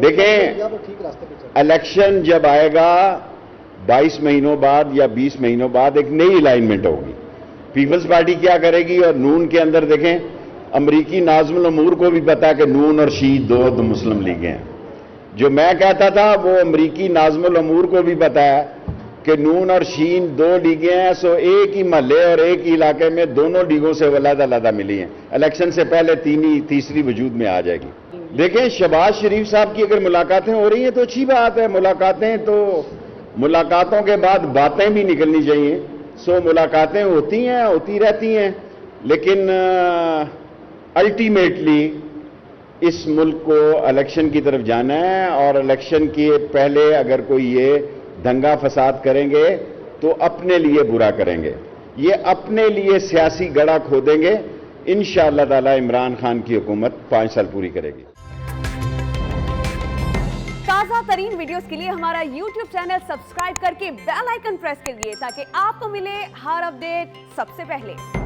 دیکھیں الیکشن جب آئے گا 22 مہینوں بعد یا 20 مہینوں بعد ایک نئی الائنمنٹ ہوگی. پیپلز پارٹی کیا کرے گی اور نون کے اندر دیکھیں امریکی ناظم الامور کو بھی پتا کہ نون اور شیعہ دو مسلم لیگیں ہیں. جو میں کہتا تھا وہ امریکی ناظم الامور کو بھی پتا ہے کہ نون اور شین دو لیگیں ہیں. سو ایک ہی محلے اور ایک ہی علاقے میں دونوں لیگوں سے علیحدہ علیحدہ ملی ہیں. الیکشن سے پہلے تیسری وجود میں آ جائے گی. دیکھیں شہباز شریف صاحب کی اگر ملاقاتیں ہو رہی ہیں تو اچھی بات ہے. ملاقاتوں کے بعد باتیں بھی نکلنی چاہیے. سو ملاقاتیں ہوتی رہتی ہیں لیکن الٹیمیٹلی اس ملک کو الیکشن کی طرف جانا ہے اور الیکشن کے پہلے اگر کوئی یہ دنگا فساد کریں گے تو اپنے لیے برا کریں گے. یہ اپنے لیے سیاسی گڑھا کھودیں گے. انشاءاللہ تعالی عمران خان کی حکومت 5 سال پوری کرے گی. تازہ ترین ویڈیوز کے لیے ہمارا YouTube چینل سبسکرائب کر کے بیل آئیکن پریس کریے تاکہ آپ کو ملے ہر اپڈیٹ سب سے پہلے.